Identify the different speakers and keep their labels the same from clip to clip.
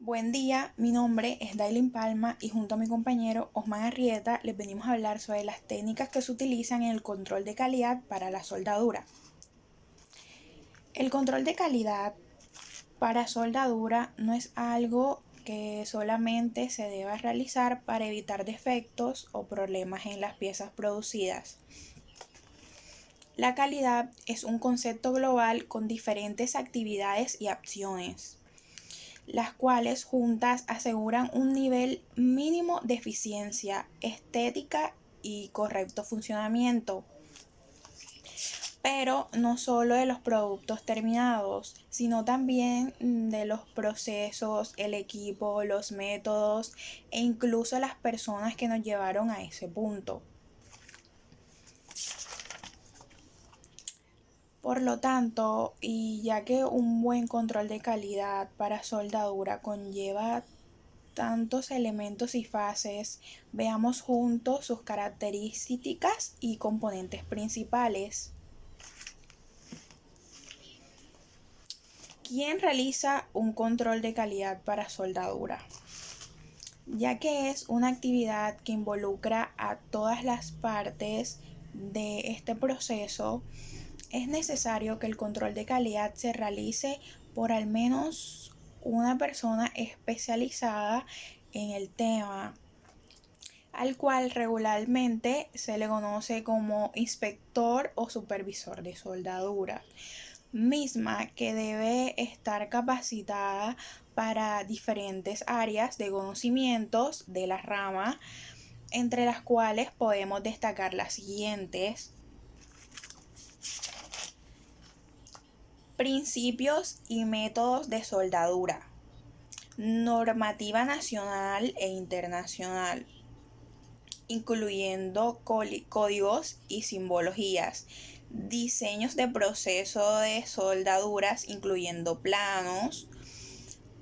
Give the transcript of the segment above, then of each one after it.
Speaker 1: Buen día, mi nombre es Dailin Palma y junto a mi compañero Osman Arrieta les venimos a hablar sobre las técnicas que se utilizan en el control de calidad para la soldadura. El control de calidad para soldadura no es algo que solamente se deba realizar para evitar defectos o problemas en las piezas producidas. La calidad es un concepto global con diferentes actividades y acciones, las cuales juntas aseguran un nivel mínimo de eficiencia, estética y correcto funcionamiento. Pero no solo de los productos terminados, sino también de los procesos, el equipo, los métodos e incluso las personas que nos llevaron a ese punto. Por lo tanto, y ya que un buen control de calidad para soldadura conlleva tantos elementos y fases, veamos juntos sus características y componentes principales. ¿Quién realiza un control de calidad para soldadura? Ya que es una actividad que involucra a todas las partes de este proceso, es necesario que el control de calidad se realice por al menos una persona especializada en el tema, al cual regularmente se le conoce como inspector o supervisor de soldadura, misma que debe estar capacitada para diferentes áreas de conocimientos de la rama, entre las cuales podemos destacar las siguientes: principios y métodos de soldadura, normativa nacional e internacional, incluyendo códigos y simbologías, diseños de proceso de soldaduras, incluyendo planos,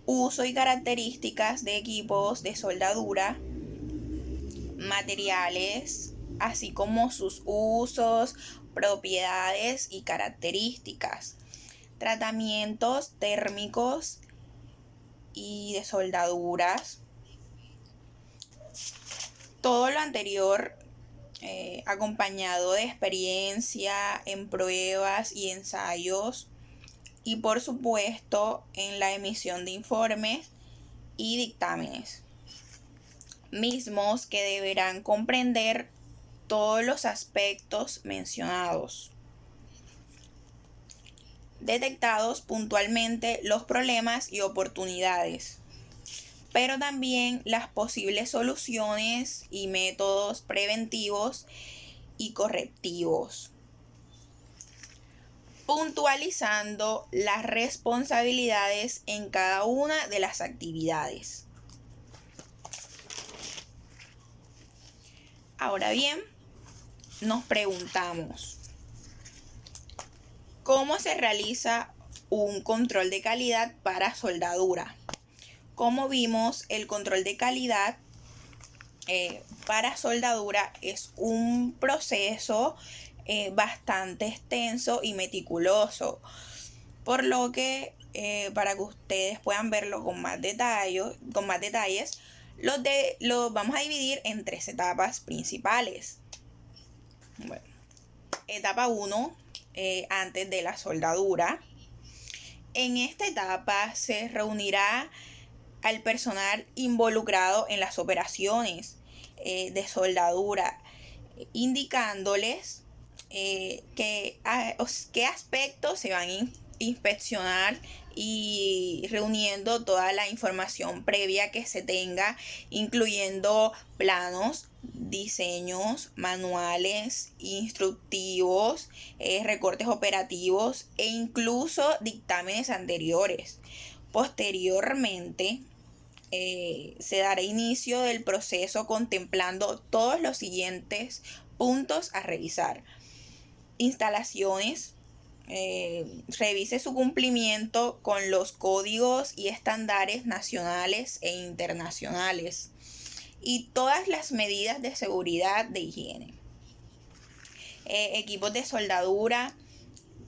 Speaker 1: uso y características de equipos de soldadura, materiales, así como sus usos, propiedades y características, tratamientos térmicos y de soldaduras. Todo lo anterior acompañado de experiencia en pruebas y ensayos, y por supuesto en la emisión de informes y dictámenes, mismos que deberán comprender todos los aspectos mencionados, detectados puntualmente los problemas y oportunidades, pero también las posibles soluciones y métodos preventivos y correctivos, puntualizando las responsabilidades en cada una de las actividades. Ahora bien, nos preguntamos, ¿cómo se realiza un control de calidad para soldadura? Como vimos, el control de calidad para soldadura es un proceso bastante extenso y meticuloso, por lo que para que ustedes puedan verlo con más detalles, los vamos a dividir en tres etapas principales. Bueno, etapa 1, antes de la soldadura. En esta etapa se reunirá al personal involucrado en las operaciones de soldadura, indicándoles qué aspectos se van a inspeccionar y reuniendo toda la información previa que se tenga, incluyendo planos, diseños, manuales, instructivos, recortes operativos e incluso dictámenes anteriores. Posteriormente, se dará inicio del proceso contemplando todos los siguientes puntos a revisar: instalaciones, revise su cumplimiento con los códigos y estándares nacionales e internacionales y todas las medidas de seguridad de higiene. Equipos de soldadura,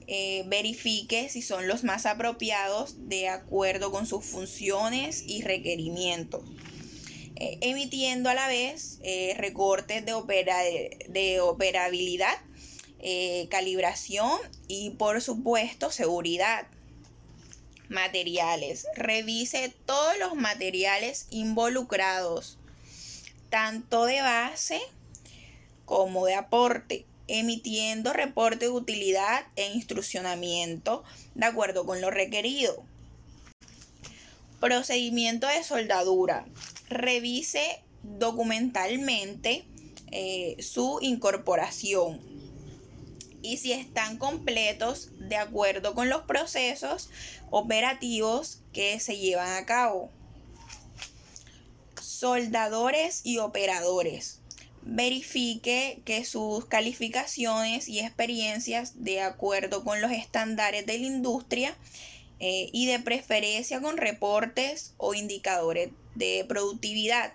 Speaker 1: verifique si son los más apropiados de acuerdo con sus funciones y requerimientos, emitiendo a la vez recortes de operabilidad, calibración y por supuesto seguridad. Materiales. Revise todos los materiales involucrados, tanto de base como de aporte, emitiendo reporte de utilidad e instruccionamiento de acuerdo con lo requerido. Procedimiento de soldadura. Revise documentalmente su incorporación y si están completos de acuerdo con los procesos operativos que se llevan a cabo. Soldadores y operadores. Verifique que sus calificaciones y experiencias de acuerdo con los estándares de la industria y de preferencia con reportes o indicadores de productividad.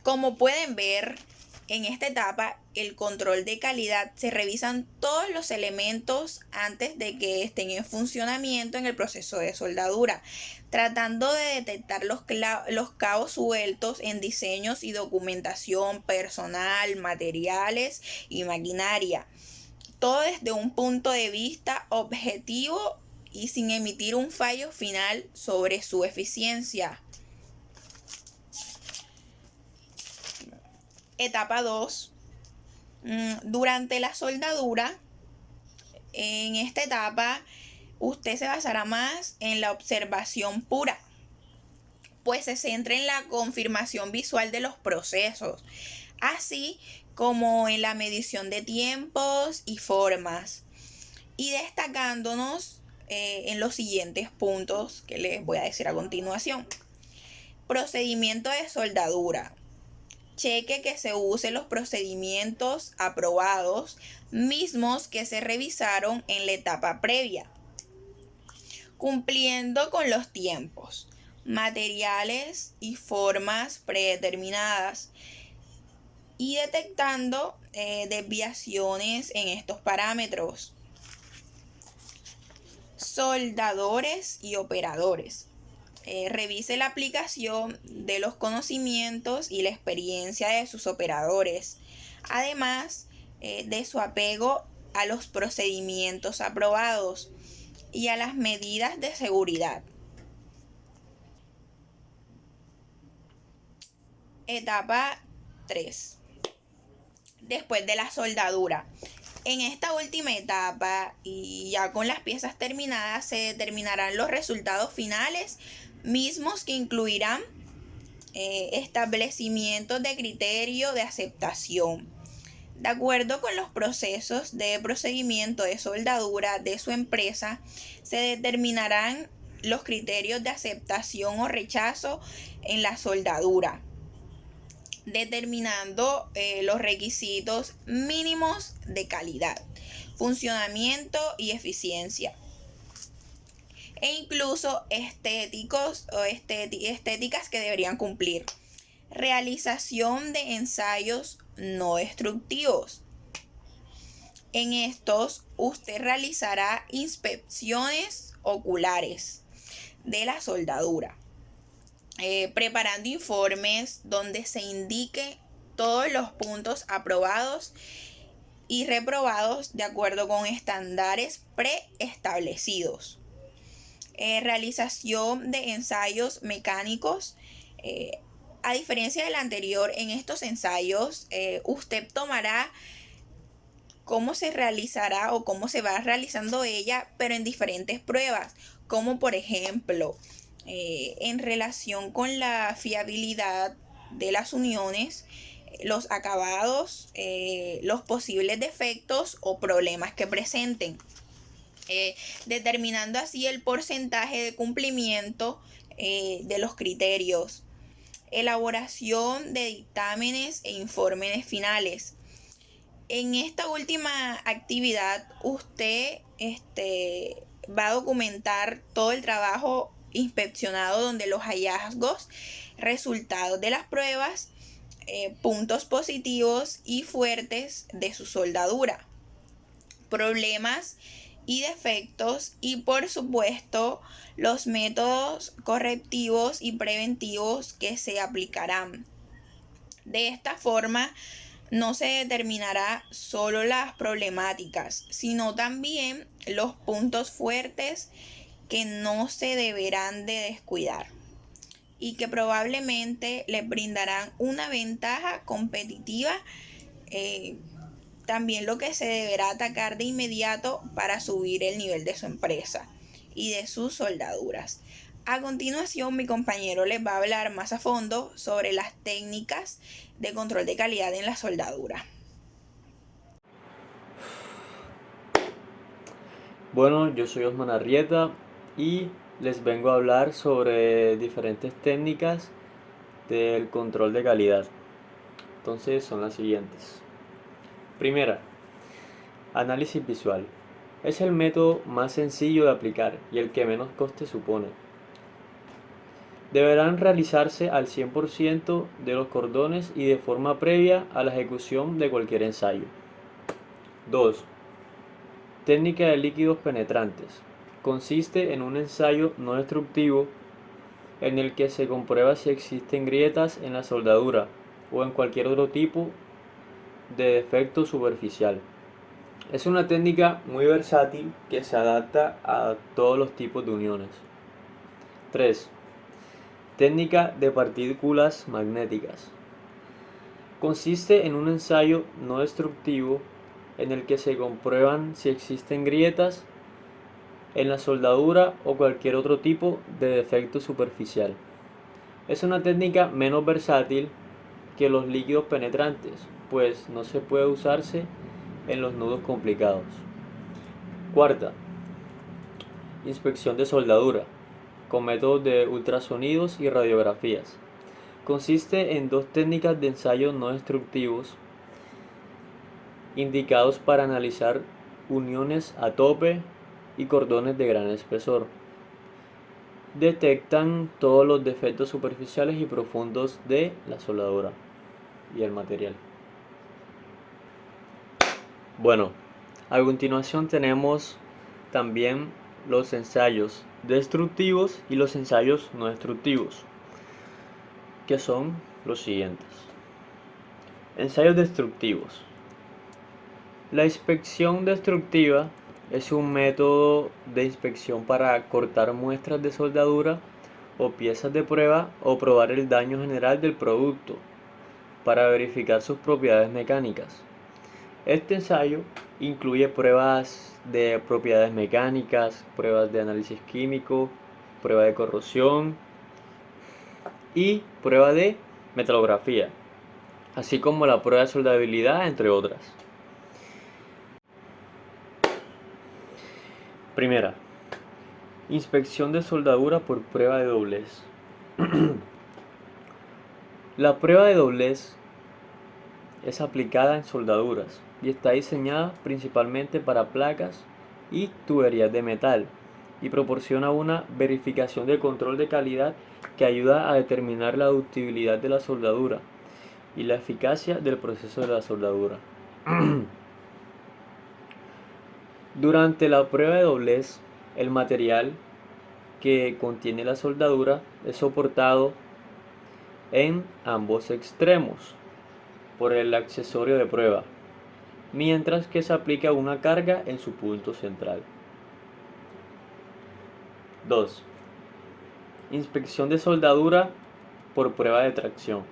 Speaker 1: Como pueden ver, en esta etapa, el control de calidad, se revisan todos los elementos antes de que estén en funcionamiento en el proceso de soldadura, tratando de detectar los cabos sueltos en diseños y documentación personal, materiales y maquinaria. Todo desde un punto de vista objetivo y sin emitir un fallo final sobre su eficiencia. Etapa 2. Durante la soldadura, en esta etapa, usted se basará más en la observación pura, pues se centra en la confirmación visual de los procesos, así como en la medición de tiempos y formas, y destacándonos en los siguientes puntos que les voy a decir a continuación. Procedimiento de soldadura. Cheque que se usen los procedimientos aprobados, mismos que se revisaron en la etapa previa, cumpliendo con los tiempos, materiales y formas predeterminadas y detectando desviaciones en estos parámetros. Soldadores y operadores. Revise la aplicación de los conocimientos y la experiencia de sus operadores, además de su apego a los procedimientos aprobados y a las medidas de seguridad. Etapa 3. Después de la soldadura. En esta última etapa y ya con las piezas terminadas se determinarán los resultados finales, mismos que incluirán establecimientos de criterio de aceptación. De acuerdo con los procesos de procedimiento de soldadura de su empresa, se determinarán los criterios de aceptación o rechazo en la soldadura, determinando los requisitos mínimos de calidad, funcionamiento y eficiencia, e incluso estéticos o estéticas que deberían cumplir. Realización de ensayos no destructivos. En estos, usted realizará inspecciones oculares de la soldadura, preparando informes donde se indique todos los puntos aprobados y reprobados de acuerdo con estándares preestablecidos. Realización de ensayos mecánicos. A diferencia del anterior, en estos ensayos usted tomará cómo se realizará o cómo se va realizando ella, pero en diferentes pruebas, como por ejemplo en relación con la fiabilidad de las uniones, los acabados, los posibles defectos o problemas que presenten, determinando así el porcentaje de cumplimiento de los criterios. Elaboración de dictámenes e informes finales. En esta última actividad usted va a documentar todo el trabajo inspeccionado, donde los hallazgos, resultados de las pruebas, puntos positivos y fuertes de su soldadura, problemas y defectos y por supuesto los métodos correctivos y preventivos que se aplicarán. De esta forma no se determinará solo las problemáticas, sino también los puntos fuertes que no se deberán de descuidar y que probablemente les brindarán una ventaja competitiva. También lo que se deberá atacar de inmediato para subir el nivel de su empresa y de sus soldaduras. A continuación, mi compañero les va a hablar más a fondo sobre las técnicas de control de calidad en la soldadura.
Speaker 2: Bueno, yo soy Osman Arrieta y les vengo a hablar sobre diferentes técnicas del control de calidad. Entonces son las siguientes. Primera, análisis visual. Es el método más sencillo de aplicar y el que menos coste supone. Deberán realizarse al 100% de los cordones y de forma previa a la ejecución de cualquier ensayo. 2. Técnica de líquidos penetrantes. Consiste en un ensayo no destructivo en el que se comprueba si existen grietas en la soldadura o en cualquier otro tipo de defecto superficial. Es una técnica muy versátil que se adapta a todos los tipos de uniones. 3. Técnica de partículas magnéticas. Consiste en un ensayo no destructivo en el que se comprueban si existen grietas en la soldadura o cualquier otro tipo de defecto superficial. Es una técnica menos versátil que los líquidos penetrantes, pues no se puede usarse en los nudos complicados. Cuarta, inspección de soldadura, con métodos de ultrasonidos y radiografías. Consiste en dos técnicas de ensayo no destructivos indicados para analizar uniones a tope y cordones de gran espesor. Detectan todos los defectos superficiales y profundos de la soldadura y el material. Bueno, a continuación tenemos también los ensayos destructivos y los ensayos no destructivos, que son los siguientes. Ensayos destructivos. La inspección destructiva es un método de inspección para cortar muestras de soldadura o piezas de prueba o probar el daño general del producto para verificar sus propiedades mecánicas. Este ensayo incluye pruebas de propiedades mecánicas, pruebas de análisis químico, prueba de corrosión y prueba de metalografía, así como la prueba de soldabilidad, entre otras. Primera, inspección de soldadura por prueba de doblez. La prueba de doblez es aplicada en soldaduras y está diseñada principalmente para placas y tuberías de metal y proporciona una verificación de control de calidad que ayuda a determinar la ductibilidad de la soldadura y la eficacia del proceso de la soldadura. Durante la prueba de doblez, el material que contiene la soldadura es soportado en ambos extremos por el accesorio de prueba, mientras que se aplica una carga en su punto central. 2. Inspección de soldadura por prueba de tracción.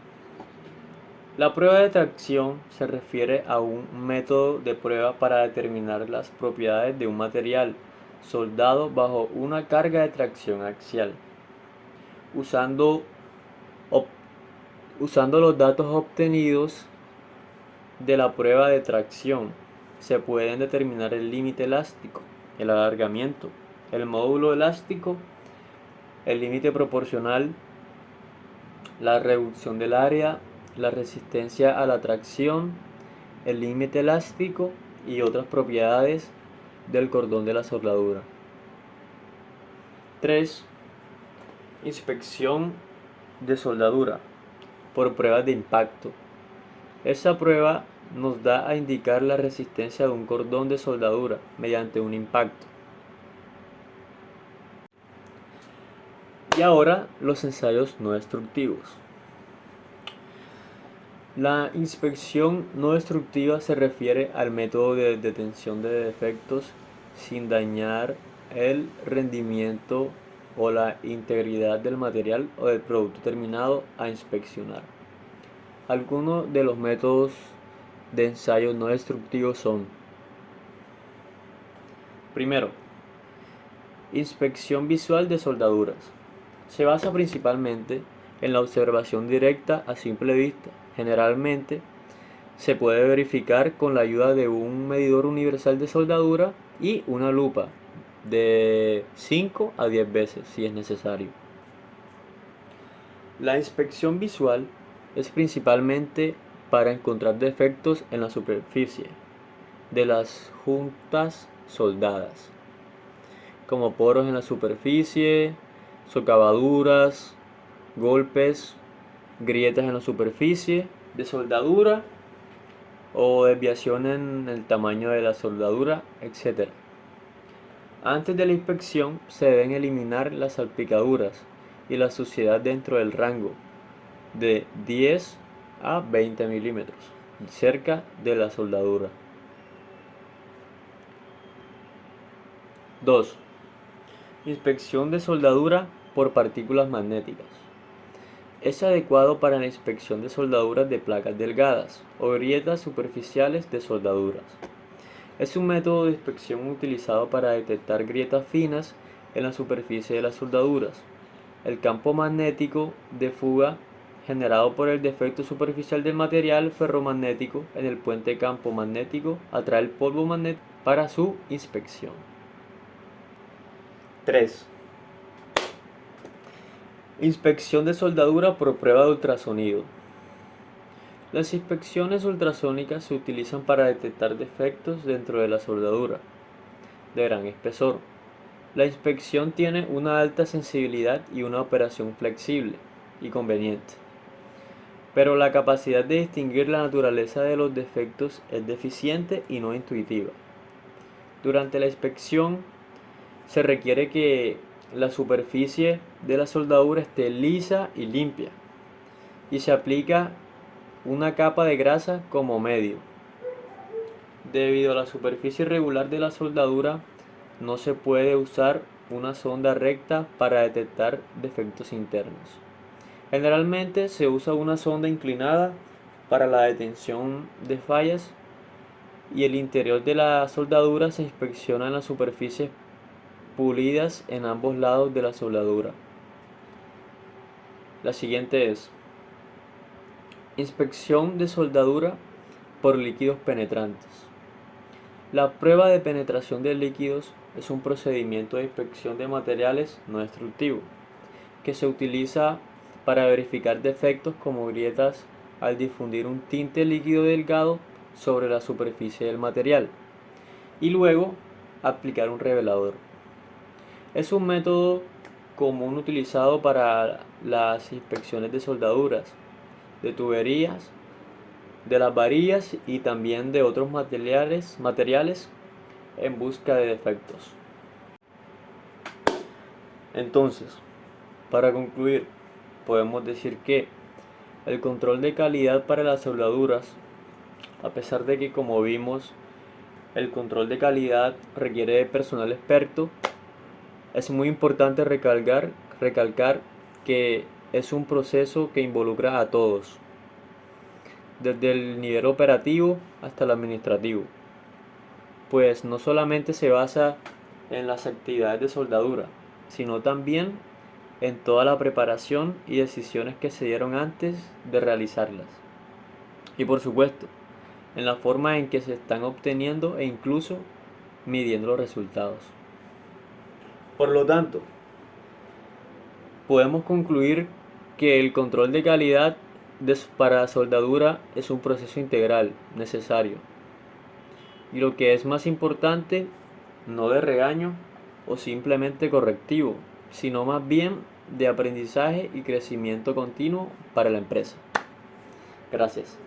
Speaker 2: La prueba de tracción se refiere a un método de prueba para determinar las propiedades de un material soldado bajo una carga de tracción axial. Usando los datos obtenidos de la prueba de tracción, se pueden determinar el límite elástico, el alargamiento, el módulo elástico, el límite proporcional, la reducción del área, la resistencia a la tracción, el límite elástico y otras propiedades del cordón de la soldadura. 3. Inspección de soldadura por pruebas de impacto. Esta prueba nos da a indicar la resistencia de un cordón de soldadura mediante un impacto. Y ahora los ensayos no destructivos. La inspección no destructiva se refiere al método de detención de defectos sin dañar el rendimiento o la integridad del material o del producto terminado a inspeccionar. Algunos de los métodos de ensayo no destructivos son: primero, inspección visual de soldaduras. Se basa principalmente en la observación directa a simple vista. Generalmente se puede verificar con la ayuda de un medidor universal de soldadura y una lupa de 5 a 10 veces si es necesario. La inspección visual es principalmente para encontrar defectos en la superficie de las juntas soldadas, como poros en la superficie, socavaduras, golpes, grietas en la superficie de soldadura o desviación en el tamaño de la soldadura, etc. Antes de la inspección se deben eliminar las salpicaduras y la suciedad dentro del rango de 10 a 20 milímetros cerca de la soldadura. 2. Inspección de soldadura por partículas magnéticas. Es adecuado para la inspección de soldaduras de placas delgadas o grietas superficiales de soldaduras. Es un método de inspección utilizado para detectar grietas finas en la superficie de las soldaduras. El campo magnético de fuga generado por el defecto superficial del material ferromagnético en el puente campo magnético atrae el polvo magnético para su inspección. 3. Inspección de soldadura por prueba de ultrasonido. Las inspecciones ultrasónicas se utilizan para detectar defectos dentro de la soldadura de gran espesor. La inspección tiene una alta sensibilidad y una operación flexible y conveniente, pero la capacidad de distinguir la naturaleza de los defectos es deficiente y no intuitiva. Durante la inspección se requiere que la superficie de la soldadura esté lisa y limpia y se aplica una capa de grasa como medio. Debido a la superficie irregular de la soldadura, no se puede usar una sonda recta para detectar defectos internos. Generalmente se usa una sonda inclinada para la detención de fallas y el interior de la soldadura se inspecciona en las superficies pulidas en ambos lados de la soldadura. La siguiente es inspección de soldadura por líquidos penetrantes. La prueba de penetración de líquidos es un procedimiento de inspección de materiales no destructivo que se utiliza para verificar defectos como grietas al difundir un tinte líquido delgado sobre la superficie del material y luego aplicar un revelador. Es un método común utilizado para las inspecciones de soldaduras, de tuberías, de las varillas y también de otros materiales en busca de defectos. Entonces, para concluir, podemos decir que el control de calidad para las soldaduras, a pesar de que, como vimos, el control de calidad requiere de personal experto, es muy importante recalcar que es un proceso que involucra a todos, desde el nivel operativo hasta el administrativo, pues no solamente se basa en las actividades de soldadura, sino también en toda la preparación y decisiones que se dieron antes de realizarlas. Y por supuesto, en la forma en que se están obteniendo e incluso midiendo los resultados. Por lo tanto, podemos concluir que el control de calidad para soldadura es un proceso integral, necesario. Y lo que es más importante, no de regaño o simplemente correctivo, sino más bien de aprendizaje y crecimiento continuo para la empresa. Gracias.